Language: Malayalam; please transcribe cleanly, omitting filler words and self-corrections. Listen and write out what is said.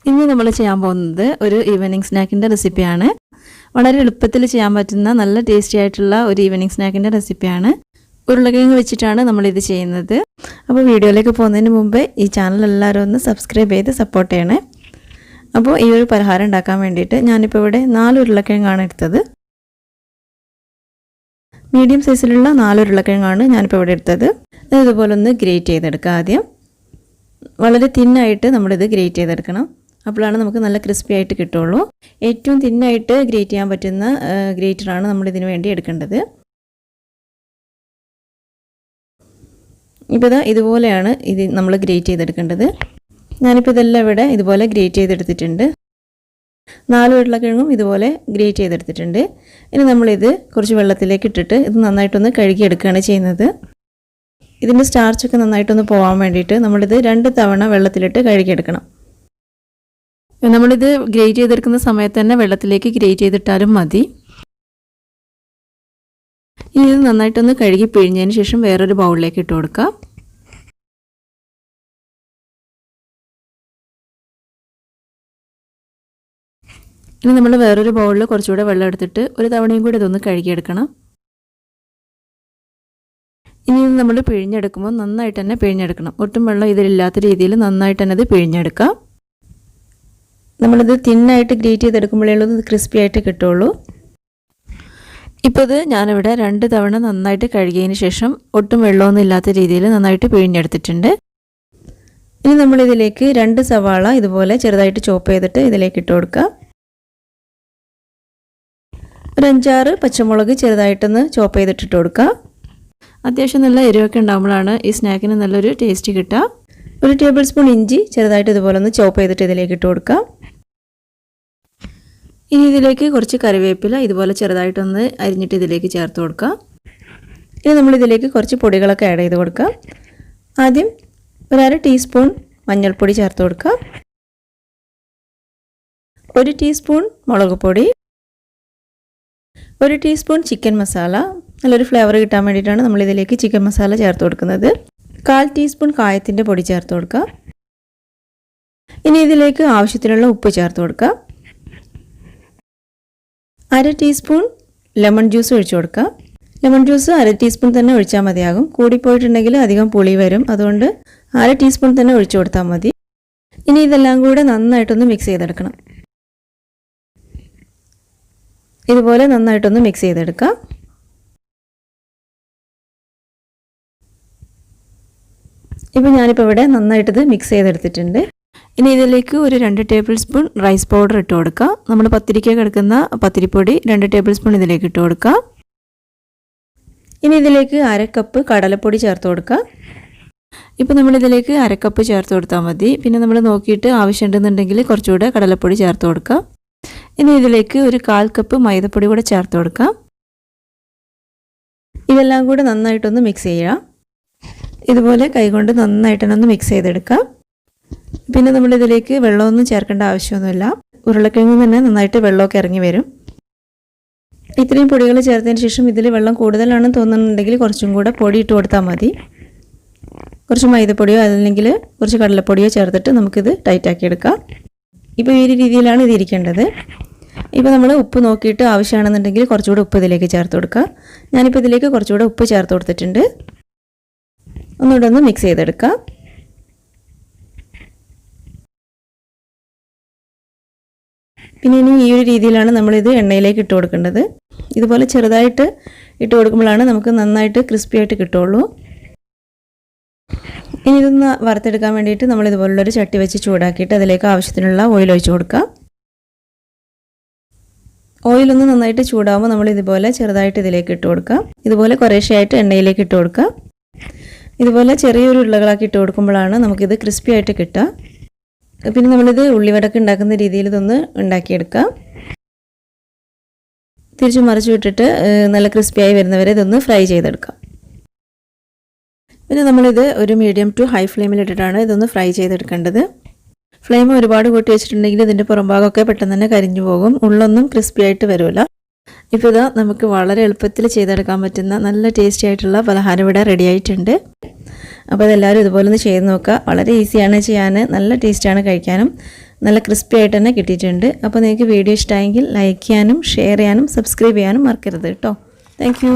ഇന്ന് നമ്മൾ ചെയ്യാൻ പോകുന്നത് ഒരു ഈവനിങ് സ്നാക്കിൻ്റെ റെസിപ്പിയാണ്. വളരെ എളുപ്പത്തിൽ ചെയ്യാൻ പറ്റുന്ന നല്ല ടേസ്റ്റി ആയിട്ടുള്ള ഒരു ഈവനിങ് സ്നാക്കിൻ്റെ റെസിപ്പിയാണ്. ഉരുളക്കിഴങ്ങ് വെച്ചിട്ടാണ് നമ്മളിത് ചെയ്യുന്നത്. അപ്പോൾ വീഡിയോയിലേക്ക് പോകുന്നതിന് മുമ്പ് ഈ ചാനൽ എല്ലാവരും ഒന്ന് സബ്സ്ക്രൈബ് ചെയ്ത് സപ്പോർട്ട് ചെയ്യണേ. അപ്പോൾ ഈ ഒരു പലഹാരം ഉണ്ടാക്കാൻ വേണ്ടിയിട്ട് ഞാനിപ്പോൾ ഇവിടെ 4 ഉരുളക്കിഴങ്ങാണ് എടുത്തത്. മീഡിയം സൈസിലുള്ള 4 ഉരുളക്കിഴങ്ങാണ് ഞാനിപ്പോൾ ഇവിടെ എടുത്തത്. ഇതുപോലെ ഒന്ന് ഗ്രേറ്റ് ചെയ്തെടുക്കുക. ആദ്യം വളരെ തിന്നായിട്ട് നമ്മളിത് ഗ്രേറ്റ് ചെയ്തെടുക്കണം. അപ്പോഴാണ് നമുക്ക് നല്ല ക്രിസ്പി ആയിട്ട് കിട്ടുള്ളൂ. ഏറ്റവും തിന്നായിട്ട് ഗ്രേറ്റ് ചെയ്യാൻ പറ്റുന്ന ഗ്രേറ്ററാണ് നമ്മളിതിന് വേണ്ടി എടുക്കേണ്ടത്. ഇപ്പോൾ ഇതുപോലെയാണ് ഇത് നമ്മൾ ഗ്രേറ്റ് ചെയ്തെടുക്കേണ്ടത്. ഞാനിപ്പോൾ ഇതെല്ലാം ഇവിടെ ഇതുപോലെ ഗ്രേറ്റ് ചെയ്തെടുത്തിട്ടുണ്ട്. 4 ഉരുളക്കിഴങ്ങും ഇതുപോലെ ഗ്രേറ്റ് ചെയ്തെടുത്തിട്ടുണ്ട്. ഇനി നമ്മളിത് കുറച്ച് വെള്ളത്തിലേക്ക് ഇട്ടിട്ട് ഇത് നന്നായിട്ടൊന്ന് കഴുകിയെടുക്കുകയാണ് ചെയ്യുന്നത്. ഇതിൻ്റെ സ്റ്റാർച്ചൊക്കെ നന്നായിട്ടൊന്ന് പോകാൻ വേണ്ടിയിട്ട് നമ്മളിത് 2 തവണ വെള്ളത്തിലിട്ട് കഴുകിയെടുക്കണം. നമ്മളിത് ഗ്രേറ്റ് ചെയ്തെടുക്കുന്ന സമയത്ത് തന്നെ വെള്ളത്തിലേക്ക് ഗ്രേറ്റ് ചെയ്തിട്ടാലും മതി. ഇനി ഇത് നന്നായിട്ടൊന്ന് കഴുകി പിഴിഞ്ഞതിന് ശേഷം വേറൊരു ബൗളിലേക്ക് ഇട്ട് കൊടുക്കാം. ഇനി നമ്മൾ വേറൊരു ബൗളിൽ കുറച്ചുകൂടെ വെള്ളം എടുത്തിട്ട് ഒരു തവണയും കൂടി ഇതൊന്ന് കഴുകിയെടുക്കണം. ഇനി ഇത് നമ്മൾ പിഴിഞ്ഞെടുക്കുമ്പോൾ നന്നായിട്ട് തന്നെ പിഴിഞ്ഞെടുക്കണം. ഒട്ടും വെള്ളം ഇതിലില്ലാത്ത രീതിയിൽ നന്നായിട്ട് തന്നെ ഇത് പിഴിഞ്ഞെടുക്കാം. നമ്മളിത് തിന്നായിട്ട് ഗ്രേറ്റ് ചെയ്തെടുക്കുമ്പോഴേ ഉള്ളത് ക്രിസ്പി ആയിട്ട് കിട്ടുള്ളൂ. ഇപ്പോൾ ഇത് ഞാനിവിടെ 2 തവണ നന്നായിട്ട് കഴുകിയതിന് ശേഷം ഒട്ടും വെള്ളമൊന്നും ഇല്ലാത്ത രീതിയിൽ നന്നായിട്ട് പിഴിഞ്ഞെടുത്തിട്ടുണ്ട്. ഇനി നമ്മളിതിലേക്ക് 2 സവാള ഇതുപോലെ ചെറുതായിട്ട് ചോപ്പ് ചെയ്തിട്ട് ഇതിലേക്ക് ഇട്ട് കൊടുക്കാം. ഒരു 5-6 പച്ചമുളക് ചെറുതായിട്ടൊന്ന് ചോപ്പ് ചെയ്തിട്ടിട്ട് കൊടുക്കുക. അത്യാവശ്യം നല്ല എരിവൊക്കെ ഉണ്ടാകുമ്പോഴാണ് ഈ സ്നാക്കിന് നല്ലൊരു ടേസ്റ്റ് കിട്ടുക. 1 ടേബിൾ സ്പൂൺ ഇഞ്ചി ചെറുതായിട്ട് ഇതുപോലെ ഒന്ന് ചോപ്പ് ചെയ്തിട്ട് ഇതിലേക്ക് ഇട്ട് കൊടുക്കാം. ഇനി ഇതിലേക്ക് കുറച്ച് കറിവേപ്പില ഇതുപോലെ ചെറുതായിട്ടൊന്ന് അരിഞ്ഞിട്ട് ഇതിലേക്ക് ചേർത്ത് കൊടുക്കാം. ഇനി നമ്മളിതിലേക്ക് കുറച്ച് പൊടികളൊക്കെ ആഡ് ചെയ്ത് കൊടുക്കാം. ആദ്യം 1/2 ടീസ്പൂൺ മഞ്ഞൾപ്പൊടി ചേർത്ത് കൊടുക്കാം. 1 ടീസ്പൂൺ മുളക് പൊടി, 1 ടീസ്പൂൺ ചിക്കൻ മസാല. നല്ലൊരു ഫ്ലേവർ കിട്ടാൻ വേണ്ടിയിട്ടാണ് നമ്മളിതിലേക്ക് ചിക്കൻ മസാല ചേർത്ത് കൊടുക്കുന്നത്. 1/4 ടീസ്പൂൺ കായത്തിൻ്റെ പൊടി ചേർത്ത് കൊടുക്കുക. ഇനി ഇതിലേക്ക് ആവശ്യത്തിനുള്ള ഉപ്പ് ചേർത്ത് കൊടുക്കുക. 1/2 ടീസ്പൂൺ ലെമൺ ജ്യൂസ് ഒഴിച്ചു കൊടുക്കുക. ലെമൺ ജ്യൂസ് 1/2 ടീസ്പൂൺ തന്നെ ഒഴിച്ചാൽ മതിയാകും. കൂടിപ്പോയിട്ടുണ്ടെങ്കിൽ അധികം പുളി വരും. അതുകൊണ്ട് 1/2 ടീസ്പൂൺ തന്നെ ഒഴിച്ചു കൊടുത്താൽ മതി. ഇനി ഇതെല്ലാം കൂടെ നന്നായിട്ടൊന്ന് മിക്സ് ചെയ്തെടുക്കണം. ഇതുപോലെ നന്നായിട്ടൊന്ന് മിക്സ് ചെയ്തെടുക്കാം. ഇപ്പോൾ ഞാനിപ്പോൾ ഇവിടെ നന്നായിട്ടിത് മിക്സ് ചെയ്തെടുത്തിട്ടുണ്ട്. ഇനി ഇതിലേക്ക് ഒരു 2 ടേബിൾ സ്പൂൺ റൈസ് പൗഡർ ഇട്ട് കൊടുക്കുക. നമ്മൾ പത്തിരിക്കൊക്കെ എടുക്കുന്ന പത്തിരിപ്പൊടി 2 ടേബിൾ സ്പൂൺ ഇതിലേക്ക് ഇട്ട് കൊടുക്കുക. ഇനി ഇതിലേക്ക് 1/2 കപ്പ് കടലപ്പൊടി ചേർത്ത് കൊടുക്കുക. ഇപ്പോൾ നമ്മളിതിലേക്ക് 1/2 കപ്പ് ചേർത്ത് കൊടുത്താൽ മതി. പിന്നെ നമ്മൾ നോക്കിയിട്ട് ആവശ്യമുണ്ടെന്നുണ്ടെങ്കിൽ കുറച്ചുകൂടെ കടലപ്പൊടി ചേർത്ത് കൊടുക്കുക. ഇനി ഇതിലേക്ക് ഒരു 1/4 കപ്പ് മൈദപ്പൊടി കൂടെ ചേർത്ത് കൊടുക്കാം. ഇതെല്ലാം കൂടെ നന്നായിട്ടൊന്ന് മിക്സ് ചെയ്യാം. ഇതുപോലെ കൈകൊണ്ട് നന്നായിട്ട് തന്നെ ഒന്ന് മിക്സ് ചെയ്തെടുക്കാം. പിന്നെ നമ്മളിതിലേക്ക് വെള്ളമൊന്നും ചേർക്കേണ്ട ആവശ്യമൊന്നുമില്ല. ഉരുളക്കിഴങ്ങ് തന്നെ നന്നായിട്ട് വെള്ളമൊക്കെ ഇറങ്ങി വരും. ഇത്രയും പൊടികൾ ചേർത്തതിന് ശേഷം ഇതിൽ വെള്ളം കൂടുതലാണെന്ന് തോന്നുന്നുണ്ടെങ്കിൽ കുറച്ചും കൂടെ പൊടി ഇട്ട് കൊടുത്താൽ മതി. കുറച്ച് മൈദപ്പൊടിയോ അല്ലെങ്കിൽ കുറച്ച് കടലപ്പൊടിയോ ചേർത്തിട്ട് നമുക്കിത് ടൈറ്റാക്കി എടുക്കാം. ഇപ്പോൾ ഈ രീതിയിലാണ് ഇത് ഇരിക്കേണ്ടത്. ഇപ്പോൾ നമ്മൾ ഉപ്പ് നോക്കിയിട്ട് ആവശ്യമാണെന്നുണ്ടെങ്കിൽ കുറച്ചുകൂടെ ഉപ്പ് ഇതിലേക്ക് ചേർത്ത് കൊടുക്കുക. ഞാനിപ്പോൾ ഇതിലേക്ക് കുറച്ചുകൂടെ ഉപ്പ് ചേർത്ത് കൊടുത്തിട്ടുണ്ട്. ഒന്നുകൂടെ ഒന്ന് മിക്സ് ചെയ്തെടുക്കാം. പിന്നെ ഇനി ഈ ഒരു രീതിയിലാണ് നമ്മളിത് എണ്ണയിലേക്ക് ഇട്ട് കൊടുക്കേണ്ടത്. ഇതുപോലെ ചെറുതായിട്ട് ഇട്ട് കൊടുക്കുമ്പോഴാണ് നമുക്ക് നന്നായിട്ട് ക്രിസ്പി ആയിട്ട് കിട്ടുള്ളൂ. ഇനി ഇതൊന്ന് വറുത്തെടുക്കാൻ വേണ്ടിയിട്ട് നമ്മൾ ഇതുപോലുള്ളൊരു ചട്ടി വെച്ച് ചൂടാക്കിയിട്ട് അതിലേക്ക് ആവശ്യത്തിനുള്ള ഓയിൽ ഒഴിച്ച് കൊടുക്കാം. ഓയിലൊന്ന് നന്നായിട്ട് ചൂടാകുമ്പോൾ നമ്മൾ ഇതുപോലെ ചെറുതായിട്ട് ഇതിലേക്ക് ഇട്ട് കൊടുക്കാം. ഇതുപോലെ കുറേശ്ശെയായിട്ട് എണ്ണയിലേക്ക് ഇട്ട് കൊടുക്കാം. ഇതുപോലെ ചെറിയൊരു ഉരുളകളാക്കി ഇട്ട് കൊടുക്കുമ്പോഴാണ് നമുക്കിത് ക്രിസ്പി ആയിട്ട് കിട്ടുക. പിന്നെ നമ്മളിത് ഉള്ളിവടക്ക് ഉണ്ടാക്കുന്ന രീതിയിൽ ഇതൊന്ന് ഉണ്ടാക്കിയെടുക്കാം. തിരിച്ചു മറിച്ച് വിട്ടിട്ട് നല്ല ക്രിസ്പിയായി വരുന്നവരെ ഇതൊന്ന് ഫ്രൈ ചെയ്തെടുക്കാം. പിന്നെ നമ്മളിത് ഒരു മീഡിയം ടു ഹൈ ഫ്ലെയിമിലിട്ടിട്ടാണ് ഇതൊന്ന് ഫ്രൈ ചെയ്തെടുക്കേണ്ടത്. ഫ്ലെയിം ഒരുപാട് കൂട്ടി വെച്ചിട്ടുണ്ടെങ്കിൽ ഇതിൻ്റെ പുറംഭാഗമൊക്കെ പെട്ടെന്ന് തന്നെ കരിഞ്ഞു പോകും. ഉള്ളൊന്നും ക്രിസ്പി ആയിട്ട് വരില്ല. ഇപ്പോൾ ഇതാ നമുക്ക് വളരെ എളുപ്പത്തിൽ ചെയ്തെടുക്കാൻ പറ്റുന്ന നല്ല ടേസ്റ്റി ആയിട്ടുള്ള പലഹാരം ഇവിടെ റെഡി ആയിട്ടുണ്ട്. അപ്പോൾ അതെല്ലാവരും ഇതുപോലെ ഒന്ന് ചെയ്ത് നോക്കുക. വളരെ ഈസിയാണ് ചെയ്യാൻ, നല്ല ടേസ്റ്റാണ് കഴിക്കാനും. നല്ല ക്രിസ്പി ആയിട്ട് തന്നെ കിട്ടിയിട്ടുണ്ട്. അപ്പോൾ നിങ്ങൾക്ക് വീഡിയോ ഇഷ്ടമായെങ്കിൽ ലൈക്ക് ചെയ്യാനും ഷെയർ ചെയ്യാനും സബ്സ്ക്രൈബ് ചെയ്യാനും മറക്കരുത് കേട്ടോ. Thank you.